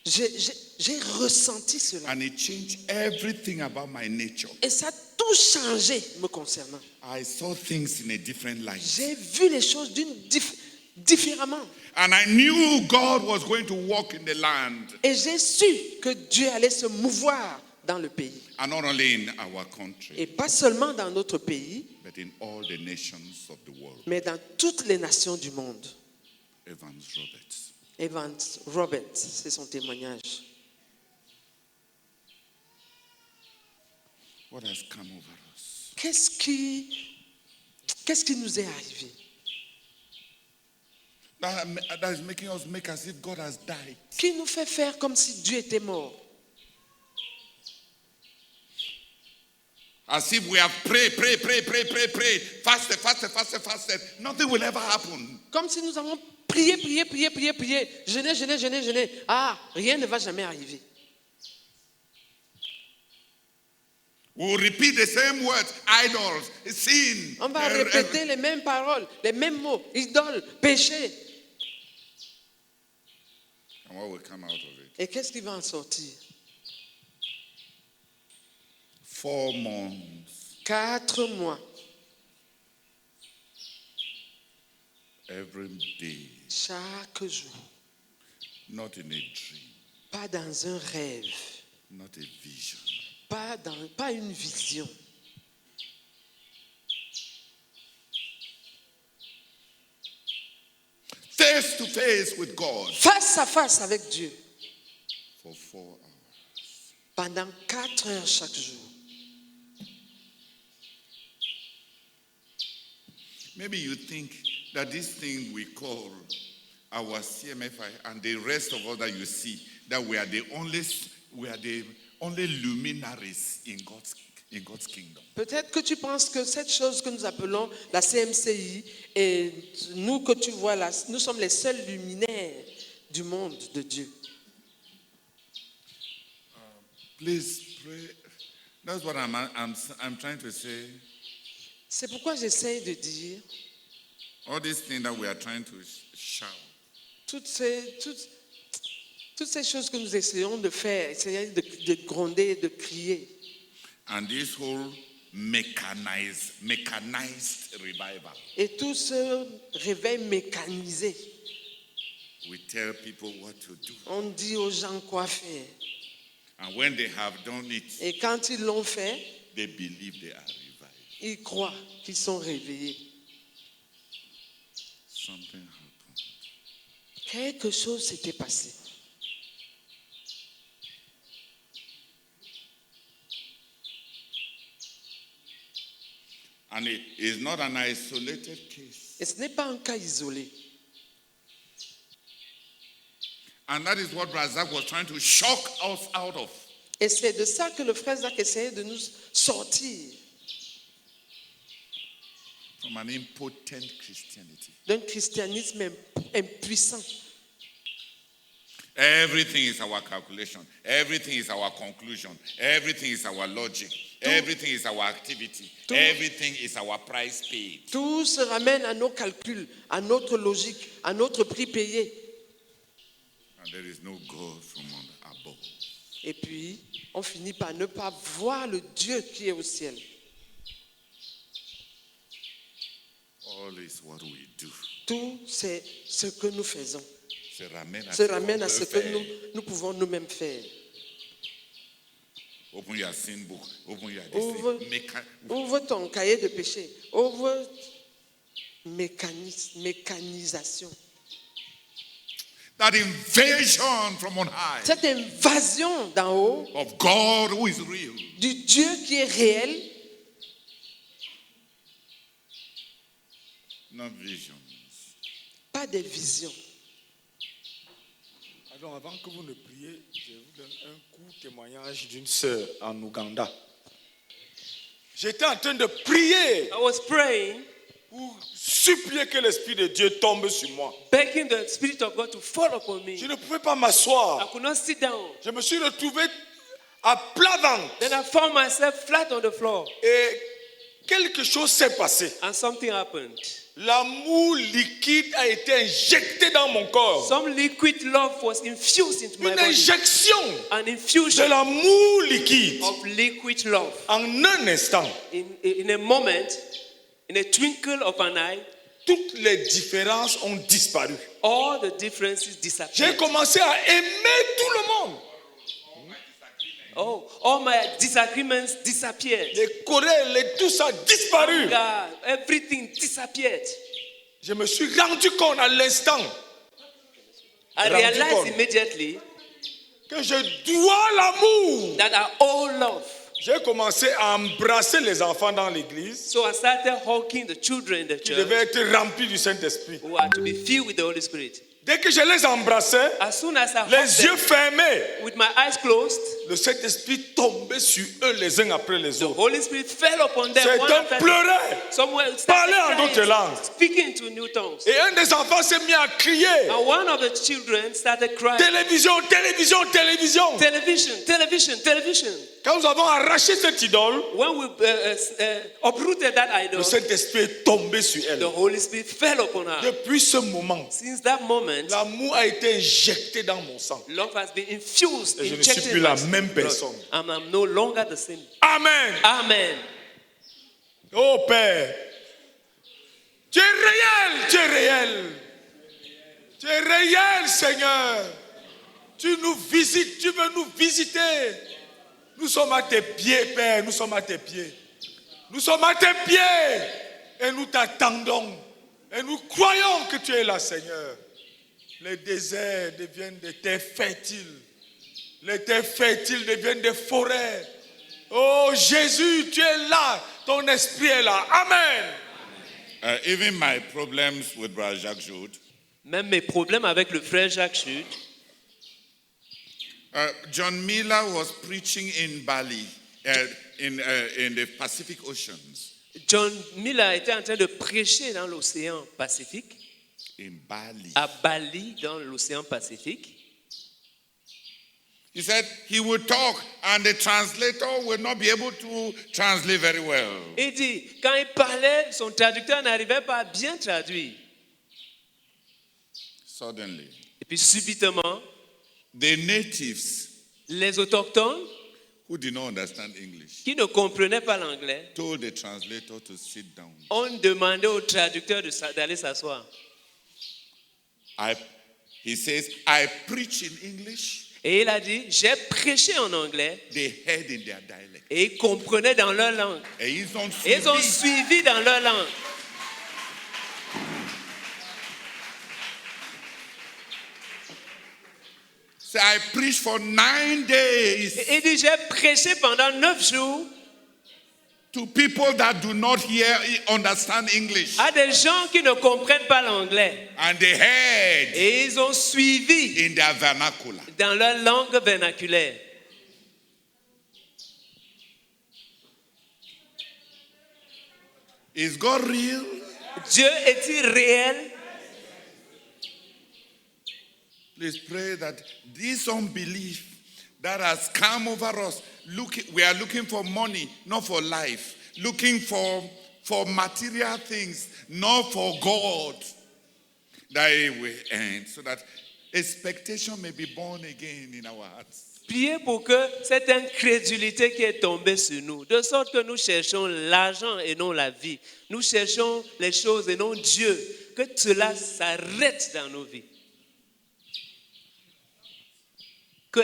J'ai ressenti cela. And it changed everything about my nature. Et ça a tout changé me concernant. I saw things in a different light. J'ai vu les choses différemment. And I knew God was going to walk in the land. Et j'ai su que Dieu allait se mouvoir dans le pays. And not only in our country, Et pas seulement dans notre pays, but in all the nations of the world. mais dans toutes les nations du monde. Evans Roberts. Evans Roberts, c'est son témoignage. What has come over us? Qu'est-ce qui nous est arrivé? That is making us make as if God has died. Qui nous fait faire comme si Dieu était mort? As if we have prayed, fasted. Nothing will ever happen. Comme si nous avons prié, jeûné. Ah, rien ne va jamais arriver. We will repeat the same words, idols, sin. On va répéter les mêmes paroles, les mêmes mots, idole, péché. And what will come out of it? Et qu'est-ce qui va en sortir? 4 months, 4 mois, every day, chaque jour, not in a dream, pas dans un rêve, not a vision. pas une vision. Face to face with God Face à face avec Dieu, for 4 hours. pendant 4 heures chaque jour. Maybe you think that this thing we call our CMFI and the rest of us that you see, that we are the only luminaries in God's kingdom. Peut-être que tu penses que cette chose que nous appelons la CMCI et nous que tu vois là, nous sommes les seuls luminaires du monde de Dieu. Please pray. That's what I'm trying to say. C'est pourquoi j'essaie de dire All these things that we are trying to shout. toutes ces choses que nous essayons de faire, essayer de gronder, de crier. And this whole mechanized revival. Et tout ce réveil mécanisé, We tell people what to do. on dit aux gens quoi faire. And when they have done it, Et quand ils l'ont fait, they believe they are revived. ils croient qu'ils sont réveillés. Something happened. Quelque chose s'était passé. And it is not an isolated case. Et ce n'est pas un cas isolé. And that is what Razak was trying to shock us out of. Et c'est de ça que le frère Zach essayait de nous sortir, From an impotent Christianity. d'un christianisme impuissant. Everything is our calculation. Everything is our conclusion. Everything is our logic. Everything is our activity. Everything is our price paid. Tout se ramène à nos calculs, à notre logique, à notre prix payé. And there is no God from above. Et puis, on finit par ne pas voir le Dieu qui est au ciel. All is what we do. Tout, c'est ce que nous faisons. Se Se ramène à ce que nous pouvons nous-mêmes faire. Open your sin book. Open your Ouvre ton cahier de péché. Ouvre mécanisation. That invasion from on high Cette invasion d'en haut of God who is real. du Dieu qui est réel, Not visions. pas des visions. Alors, avant que vous ne priez, je vous donne un court témoignage d'une sœur en Ouganda. J'étais en train de prier I was praying, pour supplier que l'Esprit de Dieu tombe sur moi. begging the Spirit of God to fall upon me. Je ne pouvais pas I m'asseoir. could not sit down. Je me suis retrouvé à plat ventre. Then I found myself flat on the floor. Et quelque chose s'est passé. And something happened. L'amour liquide a été injecté dans mon corps. Some liquid love was infused into my Une body. injection An de infusion l'amour liquide. of liquid love. En un instant, In a moment, in a twinkle of an eye, toutes les différences ont disparu. all the differences J'ai disappeared. commencé à aimer tout le monde. Oh, all my disagreements disappeared. Les querelles, tout ça a disparu. God, everything disappeared. Je me suis rendu compte à l'instant I Rendu realized compte. immediately que je dois l'amour. that I owe love. J'ai commencé à embrasser les enfants dans l'église So I started hugging the children in the qui church devaient être remplis du Saint-Esprit. who are to be filled with the Holy Spirit. Dès que je les embrassais, As soon as I les hugged yeux them, fermés, with my eyes closed, le Saint-Esprit tombait sur eux les uns après les the autres. Holy Spirit fell upon them. One Certains after pleuraient. Someone Parlaient started en d'autres crying, langues. speaking to new tongues. Et un des enfants s'est mis à crier. And one of the children started crying. Télévision, télévision, télévision. Television, television, television. Quand nous avons arraché cette idole, When we uprooted that idol, le Saint-Esprit est tombé sur elle. the Holy Spirit fell upon her. Depuis ce moment, Since that moment, l'amour a été injecté dans mon sang. love has been infused, Et je ne injected suis plus in la my même blood. personne. And I'm no longer the same. Amen. Amen. Oh Père, tu es réel, tu es réel. Tu es réel, Seigneur. Tu nous visites, tu veux nous visiter. Nous sommes à tes pieds, Père, nous sommes à tes pieds. Nous sommes à tes pieds et nous t'attendons. Et nous croyons que tu es là, Seigneur. Les déserts deviennent des terres fertiles. Les terres fertiles deviennent des forêts. Oh Jésus, tu es là. Ton esprit est là. Amen. Even my problems with Brother Jacques Joud, Même mes problèmes avec le frère Jacques Chute. John Miller was preaching in Bali, in the Pacific Oceans. John Miller était en train de prêcher dans l'océan Pacifique, In Bali. à Bali, dans l'océan Pacifique. He said he would talk and the translator would not be able to translate very well. Il dit, quand il parlait, son traducteur n'arrivait pas à bien traduire. Suddenly, Et puis subitement, the natives les autochtones who did not understand English qui ne comprenaient pas l'anglais told the translator to sit down. ont demandé au traducteur d'aller s'asseoir. He says, I preach in English. Et il a dit, j'ai prêché en anglais They heard in their dialect. et ils comprenaient dans leur langue. Et ils ont Et ils ont suivi. suivi dans leur langue. So I preached for 9 days Et il dit, j'ai prêché pendant 9 jours to people that do not understand English. à des gens qui ne comprennent pas l'anglais. And they heard Et ils ont suivi in their vernacular. dans leur langue vernaculaire. Is God real? Dieu est-il réel? Please pray that this unbelief that has come over us, we are looking for money, not for life. Looking for material things, not for God. That it will end, so that expectation may be born again in our hearts. Priez pour que cette incrédulité qui est tombée sur nous, de sorte que nous cherchons l'argent et non la vie. Nous cherchons les choses et non Dieu. Que cela s'arrête dans nos vies.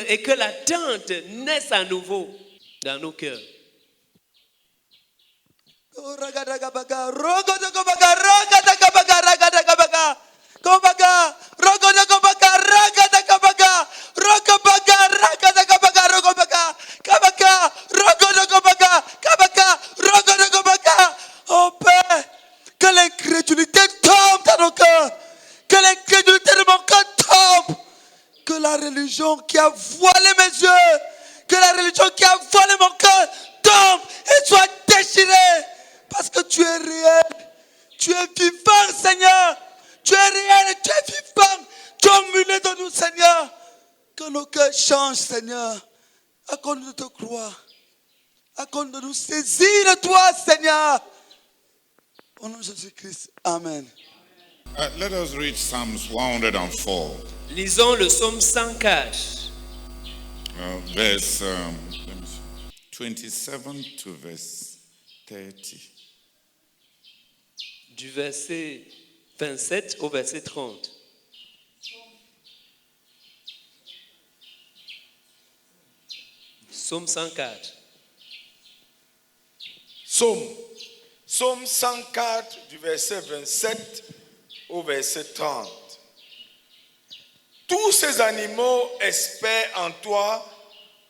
Et que l'attente naisse à nouveau dans nos cœurs. Oh Père, que l'incrédulité tombe dans nos cœurs, que l'incrédulité de mon cœur tombe, que la religion qui a voilé mes yeux, que la religion qui a voilé mon cœur tombe et soit déchirée, parce que tu es réel, tu es vivant Seigneur, tu es réel et tu es vivant, tu es au milieu de nous Seigneur, que nos cœurs changent Seigneur, Accorde-nous de te croire. Accorde de nous saisir de toi, Seigneur. Au nom de Jésus-Christ. Amen. Let us read Psalms 104, Lisons le psaume 104, verse 27 to verse 30. du verset 27 au verset 30. Psaume 104. Psaume 104 du verset 27 au verset 30. Tous ces animaux espèrent en toi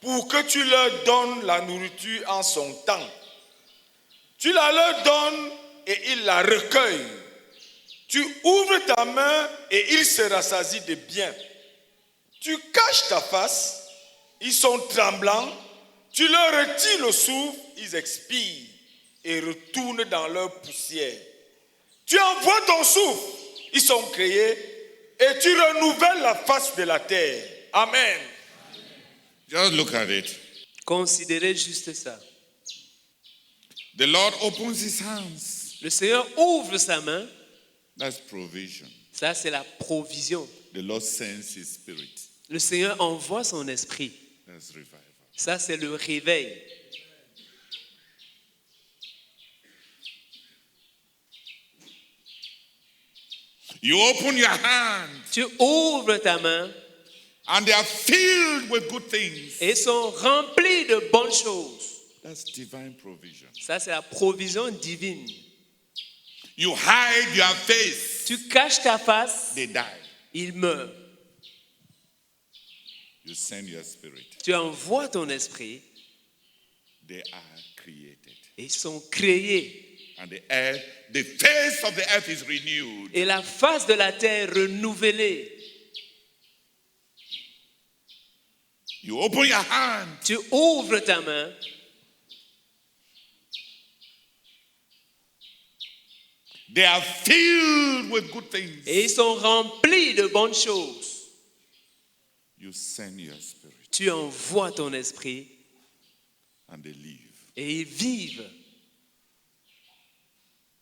pour que tu leur donnes la nourriture en son temps. Tu la leur donnes et ils la recueillent. Tu ouvres ta main et ils se rassasient de bien. Tu caches ta face, ils sont tremblants. Tu leur retires le souffle, ils expirent et retournent dans leur poussière. Tu envoies ton souffle, ils sont créés et tu renouvelles la face de la terre. Amen. Just look at it. Considérez juste ça. The Lord opens his hands. Le Seigneur ouvre sa main. That's provision. Ça, c'est la provision. The Lord sends his spirit. Le Seigneur envoie son esprit. That's revival. Ça, c'est le réveil. You open your hand Tu ouvres ta main and they are filled with good things. et sont remplis de bonnes choses. That's divine provision. Ça, c'est la provision divine. You hide your face, Tu caches ta face, they die. il meurt. You send your spirit, Tu envoies ton esprit they are created. et ils sont créés. And the earth, the face of the earth is renewed. Et la face de la terre renouvelée. You open your hand, Tu ouvres ta main, they are filled with good things. et ils sont remplis de bonnes choses. You send your spirit Tu envoies ton esprit and they live. et ils vivent.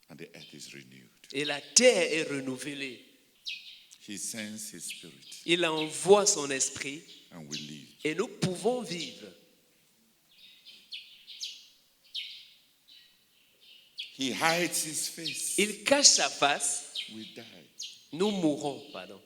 And the earth is renewed. Et la terre est renouvelée. He sends his spirit Il envoie son esprit and we live. et nous pouvons vivre. He hides his face. Il cache sa face, We die. nous mourrons. Pardon.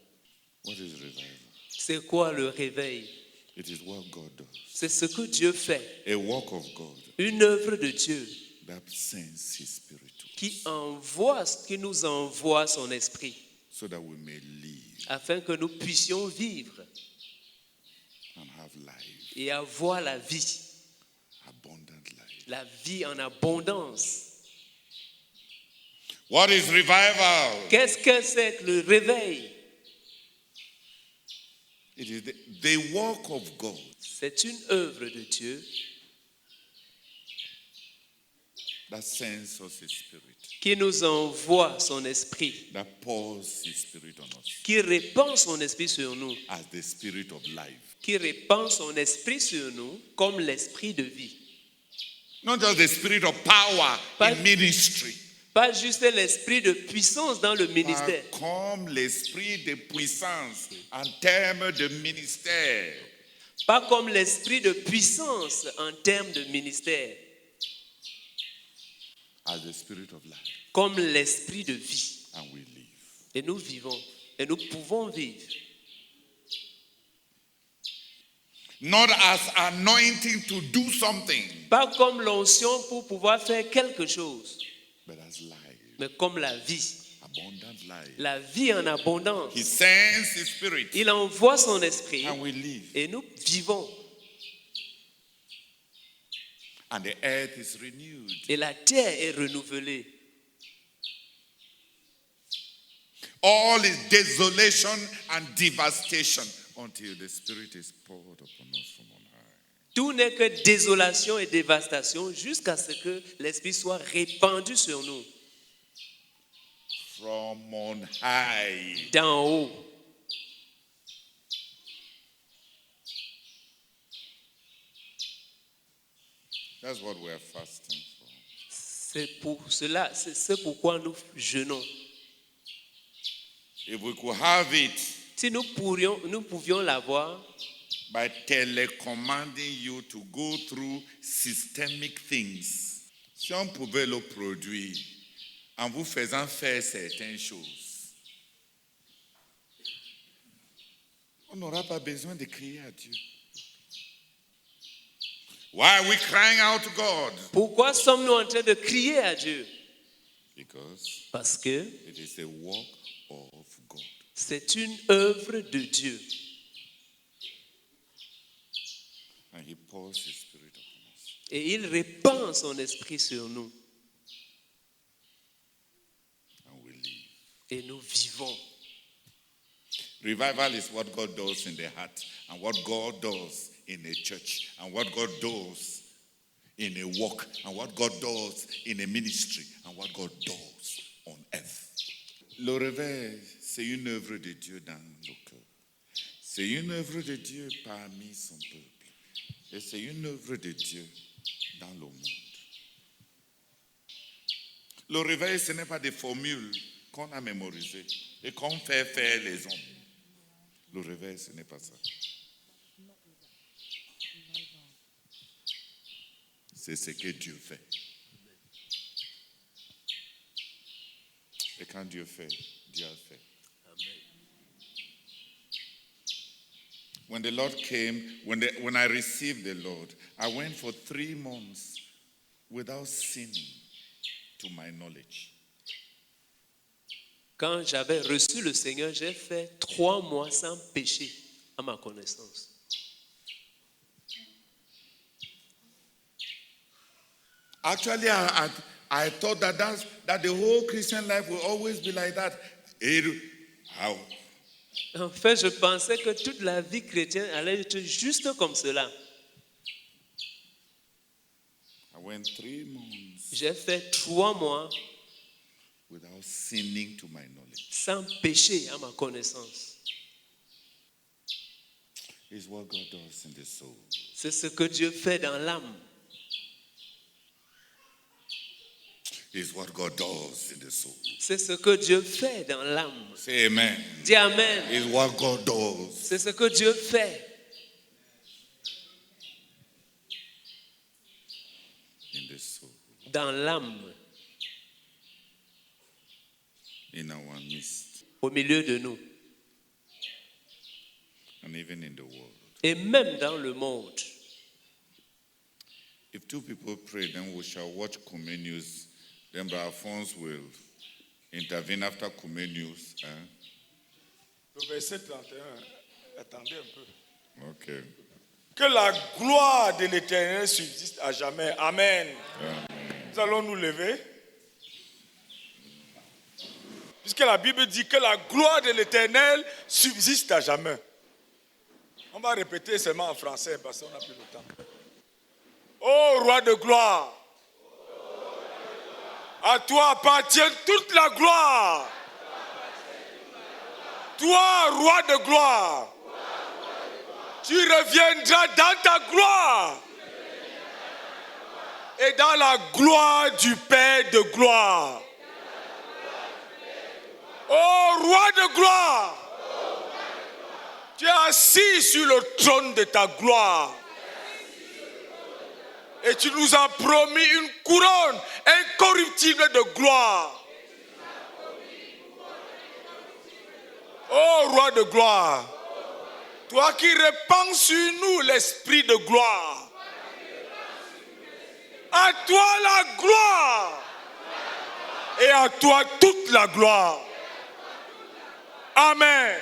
What is revival? C'est quoi le réveil? It is what God does. C'est ce que Dieu fait. A work of God Une œuvre de Dieu that sends his spirit to qui nous envoie son esprit so that we may live afin que nous puissions vivre and have life, et avoir la vie en abondance. What is revival? Qu'est-ce que c'est que le réveil? It is the work of God C'est une œuvre de Dieu that sends us his spirit, qui nous envoie son esprit, that pours his spirit on us qui répand son esprit sur nous, as the spirit of life. qui répand son esprit sur nous comme l'esprit de vie. Not just the spirit of power But- in ministry, Pas juste l'esprit de puissance dans le ministère, but comme l'esprit de puissance en termes de ministère. pas comme l'esprit de puissance en termes de ministère, As the spirit of life, comme l'esprit de vie. and we live. Et nous vivons, et nous pouvons vivre. Not as anointing to do something, Pas comme l'onction pour pouvoir faire quelque chose, but as life, mais comme la vie. abundant life. La vie en abondance. He sends his spirit, Il envoie son esprit and we live. et nous vivons. And the earth is renewed. Et la terre est renouvelée. All is desolation and devastation until the spirit is poured upon us from on high. Tout n'est que désolation et dévastation jusqu'à ce que l'esprit soit répandu sur nous, From on high. d'en haut. That's what we're fasting for. C'est pour cela, c'est pourquoi nous jeûnons. If we could have it Si nous pouvions l'avoir by telecommanding you to go through systemic things, si on pouvait le produire en vous faisant faire certaines choses, on n'aura pas besoin de crier à Dieu. Why are we crying out to God? Pourquoi sommes-nous en train de crier à Dieu? Because Parce que it is a work of God. c'est une œuvre de Dieu. And He pours His Spirit upon us. Et il répand son esprit sur nous. And we live. Et nous vivons. Revival is what God does in the heart, and what God does in a church, and what God does in a work, and what God does in a ministry, and what God does on earth. Le réveil, c'est une œuvre de Dieu dans nos cœurs. C'est une œuvre de Dieu parmi son peuple. Et c'est une œuvre de Dieu dans le monde. Le réveil, ce n'est pas des formules qu'on a mémorisées et qu'on fait faire les hommes. Le réveil, ce n'est pas ça. C'est ce que Dieu fait. Et quand Dieu fait, Dieu a fait. When the Lord came, when I received the Lord, I went for 3 months without sinning, to my knowledge. Quand j'avais reçu le Seigneur, j'ai fait 3 mois sans péché à ma connaissance. Actually, I thought that the whole Christian life will always be like that. How? En fait, je pensais que toute la vie chrétienne allait être juste comme cela. I went 3 months J'ai fait 3 mois without sinning to my knowledge. sans péché à ma connaissance. It's what God does in the soul. C'est ce que Dieu fait dans l'âme. It's what God does in the soul. C'est ce que Dieu fait dans l'âme. Say amen. Dis Amen. It's what God does. C'est ce que Dieu fait In the soul, dans l'âme, in our midst, au milieu de nous. and even in the world. Et même dans le monde. If 2 people pray, then we shall watch Comenius. Then Brother Alphonse will intervene after Comenius. Le verset 31, attendez un peu. Okay. Que la gloire de l'Éternel subsiste à jamais. Amen. Nous allons nous lever. Puisque la Bible dit que la gloire de l'Éternel subsiste à jamais. On va répéter seulement en français parce qu'on n'a plus le temps. Ô roi de gloire, à toi appartient toute la gloire. Toi, roi de gloire, tu reviendras dans ta gloire et dans la gloire du Père de gloire. Ô roi de gloire, tu es assis sur le trône de ta gloire. Et tu nous as promis une couronne incorruptible de gloire. Ô roi de gloire, toi qui répands sur nous l'esprit de gloire, à toi la gloire et à toi toute la gloire. Amen.